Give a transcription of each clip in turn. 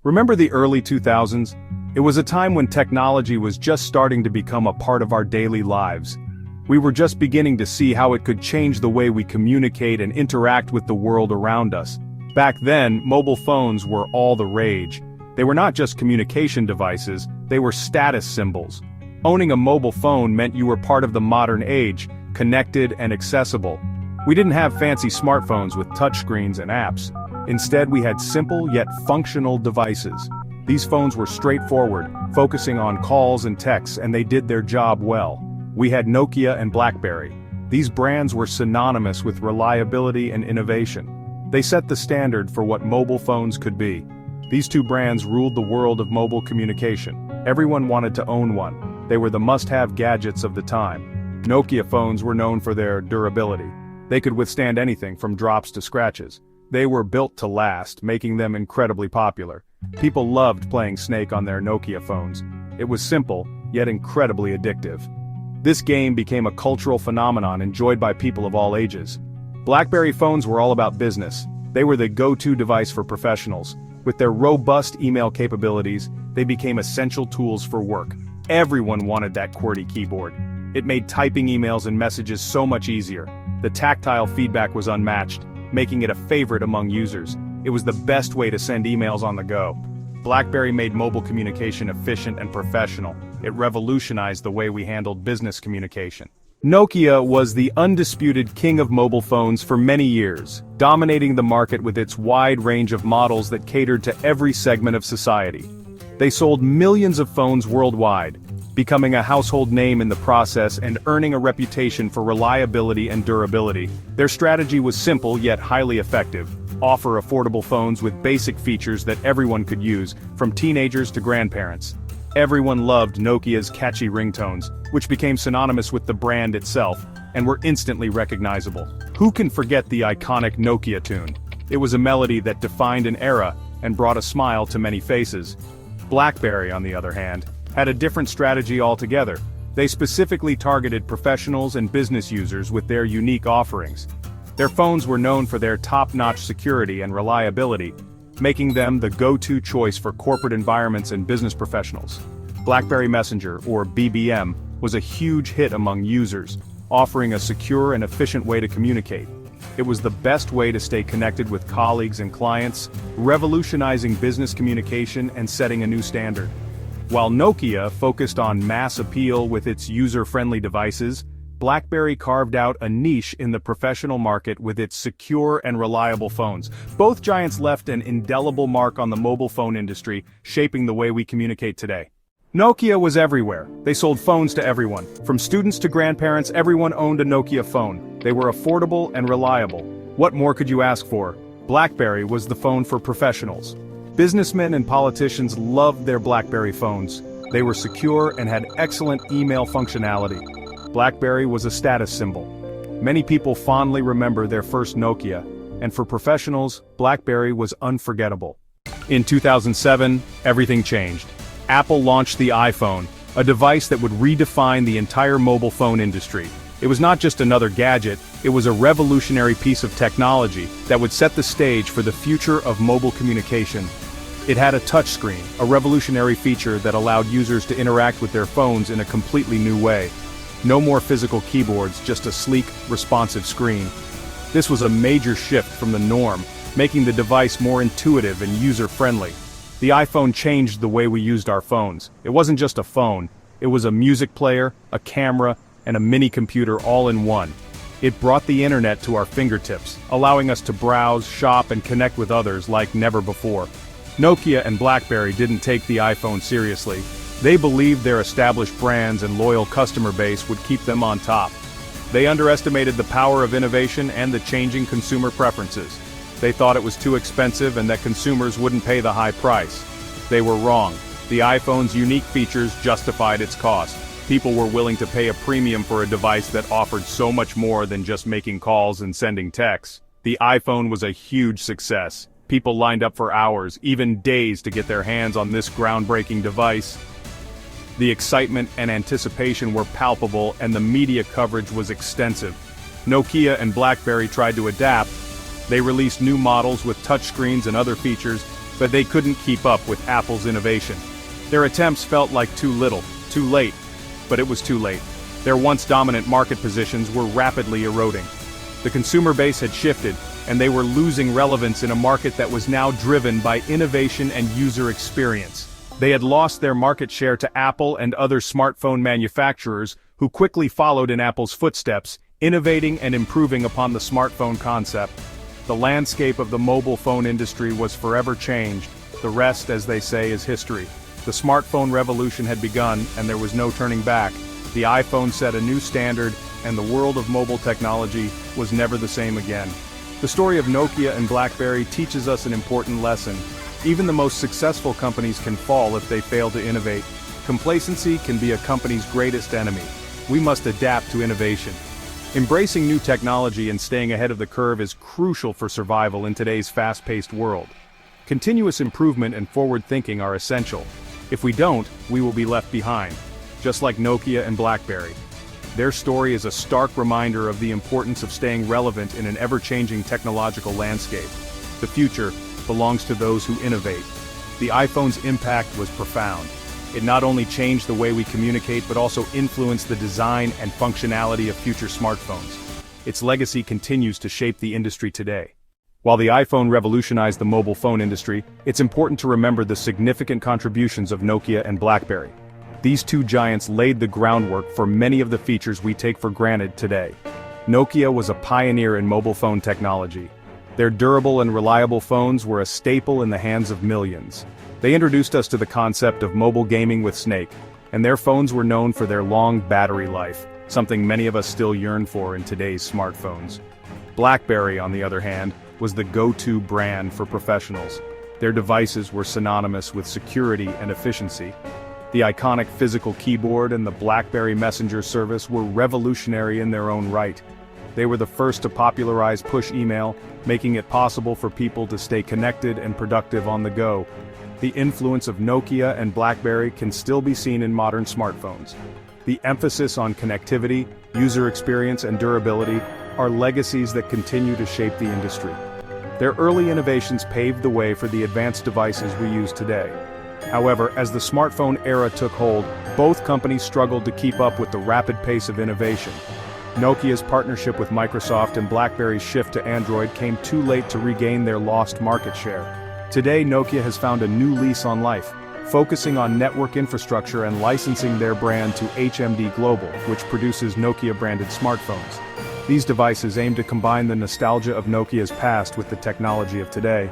Remember the early 2000s? It was a time when technology was just starting to become a part of our daily lives. We were just beginning to see how it could change the way we communicate and interact with the world around us. Back then, mobile phones were all the rage. They were not just communication devices, they were status symbols. Owning a mobile phone meant you were part of the modern age, connected and accessible. We didn't have fancy smartphones with touchscreens and apps. Instead, we had simple yet functional devices. These phones were straightforward, focusing on calls and texts, and they did their job well. We had Nokia and BlackBerry. These brands were synonymous with reliability and innovation. They set the standard for what mobile phones could be. These two brands ruled the world of mobile communication. Everyone wanted to own one. They were the must-have gadgets of the time. Nokia phones were known for their durability. They could withstand anything from drops to scratches. They were built to last, making them incredibly popular. People loved playing Snake on their Nokia phones. It was simple, yet incredibly addictive. This game became a cultural phenomenon enjoyed by people of all ages. BlackBerry phones were all about business. They were the go-to device for professionals. With their robust email capabilities, they became essential tools for work. Everyone wanted that QWERTY keyboard. It made typing emails and messages so much easier. The tactile feedback was unmatched, making it a favorite among users. It was the best way to send emails on the go. BlackBerry made mobile communication efficient and professional. It revolutionized the way we handled business communication. Nokia was the undisputed king of mobile phones for many years, dominating the market with its wide range of models that catered to every segment of society. They sold millions of phones worldwide, becoming a household name in the process and earning a reputation for reliability and durability. Their strategy was simple yet highly effective. Offer affordable phones with basic features that everyone could use, from teenagers to grandparents. Everyone loved Nokia's catchy ringtones, which became synonymous with the brand itself, and were instantly recognizable. Who can forget the iconic Nokia tune? It was a melody that defined an era and brought a smile to many faces. BlackBerry, on the other hand, had a different strategy altogether. They specifically targeted professionals and business users with their unique offerings. Their phones were known for their top-notch security and reliability, making them the go-to choice for corporate environments and business professionals. BlackBerry Messenger, or BBM, was a huge hit among users, offering a secure and efficient way to communicate. It was the best way to stay connected with colleagues and clients, revolutionizing business communication and setting a new standard. While Nokia focused on mass appeal with its user-friendly devices, BlackBerry carved out a niche in the professional market with its secure and reliable phones. Both giants left an indelible mark on the mobile phone industry, shaping the way we communicate today. Nokia was everywhere. They sold phones to everyone. From students to grandparents, everyone owned a Nokia phone. They were affordable and reliable. What more could you ask for? BlackBerry was the phone for professionals. Businessmen and politicians loved their BlackBerry phones. They were secure and had excellent email functionality. BlackBerry was a status symbol. Many people fondly remember their first Nokia, and for professionals, BlackBerry was unforgettable. In 2007, everything changed. Apple launched the iPhone, a device that would redefine the entire mobile phone industry. It was not just another gadget, it was a revolutionary piece of technology that would set the stage for the future of mobile communication. It had a touchscreen, a revolutionary feature that allowed users to interact with their phones in a completely new way. No more physical keyboards, just a sleek, responsive screen. This was a major shift from the norm, making the device more intuitive and user-friendly. The iPhone changed the way we used our phones. It wasn't just a phone, it was a music player, a camera, and a mini computer all in one. It brought the internet to our fingertips, allowing us to browse, shop, and connect with others like never before. Nokia and BlackBerry didn't take the iPhone seriously. They believed their established brands and loyal customer base would keep them on top. They underestimated the power of innovation and the changing consumer preferences. They thought it was too expensive and that consumers wouldn't pay the high price. They were wrong. The iPhone's unique features justified its cost. People were willing to pay a premium for a device that offered so much more than just making calls and sending texts. The iPhone was a huge success. People lined up for hours, even days, to get their hands on this groundbreaking device. The excitement and anticipation were palpable, and the media coverage was extensive. Nokia and BlackBerry tried to adapt. They released new models with touchscreens and other features, but they couldn't keep up with Apple's innovation. Their attempts felt like too little, too late, but it was too late. Their once dominant market positions were rapidly eroding. The consumer base had shifted, and they were losing relevance in a market that was now driven by innovation and user experience. They had lost their market share to Apple and other smartphone manufacturers who quickly followed in Apple's footsteps, innovating and improving upon the smartphone concept. The landscape of the mobile phone industry was forever changed. The rest, as they say, is history. The smartphone revolution had begun, and there was no turning back. The iPhone set a new standard, and the world of mobile technology was never the same again. The story of Nokia and BlackBerry teaches us an important lesson. Even the most successful companies can fall if they fail to innovate. Complacency can be a company's greatest enemy. We must adapt to innovation. Embracing new technology and staying ahead of the curve is crucial for survival in today's fast-paced world. Continuous improvement and forward thinking are essential. If we don't, we will be left behind, just like Nokia and BlackBerry. Their story is a stark reminder of the importance of staying relevant in an ever-changing technological landscape. The future belongs to those who innovate. The iPhone's impact was profound. It not only changed the way we communicate but also influenced the design and functionality of future smartphones. Its legacy continues to shape the industry today. While the iPhone revolutionized the mobile phone industry, it's important to remember the significant contributions of Nokia and BlackBerry. These two giants laid the groundwork for many of the features we take for granted today. Nokia was a pioneer in mobile phone technology. Their durable and reliable phones were a staple in the hands of millions. They introduced us to the concept of mobile gaming with Snake, and their phones were known for their long battery life, something many of us still yearn for in today's smartphones. BlackBerry, on the other hand, was the go-to brand for professionals. Their devices were synonymous with security and efficiency. The iconic physical keyboard and the BlackBerry Messenger service were revolutionary in their own right. They were the first to popularize push email, making it possible for people to stay connected and productive on the go. The influence of Nokia and BlackBerry can still be seen in modern smartphones. The emphasis on connectivity, user experience, and durability are legacies that continue to shape the industry. Their early innovations paved the way for the advanced devices we use today. However, as the smartphone era took hold, both companies struggled to keep up with the rapid pace of innovation. Nokia's partnership with Microsoft and BlackBerry's shift to Android came too late to regain their lost market share. Today, Nokia has found a new lease on life, focusing on network infrastructure and licensing their brand to HMD Global, which produces Nokia-branded smartphones. These devices aim to combine the nostalgia of Nokia's past with the technology of today.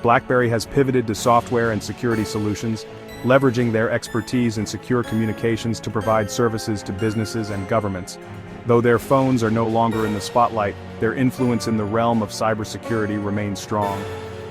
BlackBerry has pivoted to software and security solutions, leveraging their expertise in secure communications to provide services to businesses and governments. Though their phones are no longer in the spotlight, their influence in the realm of cybersecurity remains strong.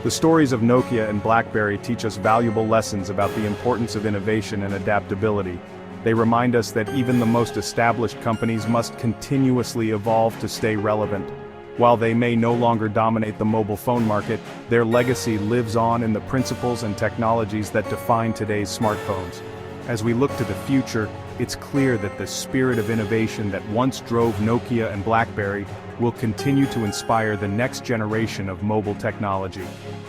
The stories of Nokia and BlackBerry teach us valuable lessons about the importance of innovation and adaptability. They remind us that even the most established companies must continuously evolve to stay relevant. While they may no longer dominate the mobile phone market, their legacy lives on in the principles and technologies that define today's smartphones. As we look to the future, it's clear that the spirit of innovation that once drove Nokia and BlackBerry will continue to inspire the next generation of mobile technology.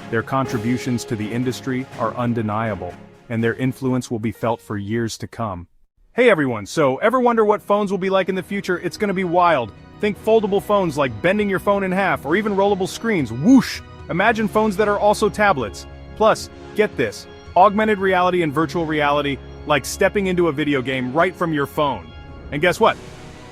Their contributions to the industry are undeniable, and their influence will be felt for years to come. Hey everyone, so ever wonder what phones will be like in the future? It's gonna be wild. Think foldable phones like bending your phone in half, or even rollable screens, whoosh! Imagine phones that are also tablets. Plus, get this, augmented reality and virtual reality, like stepping into a video game right from your phone. And guess what?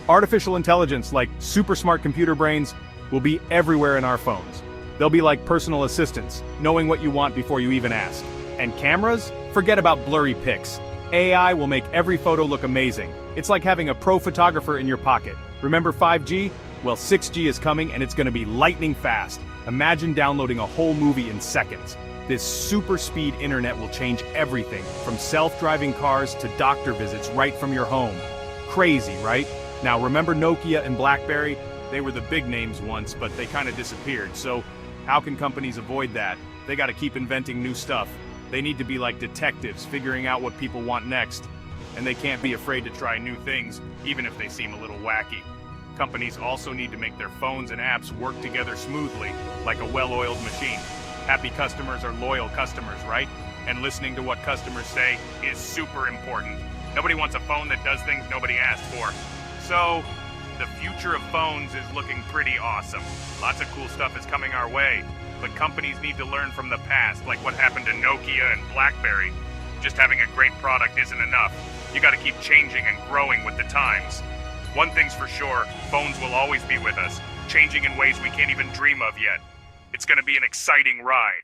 Artificial intelligence, like super smart computer brains, will be everywhere in our phones. They'll be like personal assistants, knowing what you want before you even ask. And cameras? Forget about blurry pics. AI will make every photo look amazing. It's like having a pro photographer in your pocket. Remember 5G? Well, 6G is coming and it's gonna be lightning fast. Imagine downloading a whole movie in seconds. This super speed internet will change everything, from self-driving cars to doctor visits right from your home. Crazy, right? Now remember Nokia and BlackBerry? They were the big names once, but they kind of disappeared. So how can companies avoid that? They gotta keep inventing new stuff. They need to be like detectives, figuring out what people want next. And they can't be afraid to try new things, even if they seem a little wacky. Companies also need to make their phones and apps work together smoothly, like a well-oiled machine. Happy customers are loyal customers, right? And listening to what customers say is super important. Nobody wants a phone that does things nobody asked for. So, the future of phones is looking pretty awesome. Lots of cool stuff is coming our way, but companies need to learn from the past, like what happened to Nokia and BlackBerry. Just having a great product isn't enough. You gotta keep changing and growing with the times. One thing's for sure, phones will always be with us, changing in ways we can't even dream of yet. It's gonna be an exciting ride.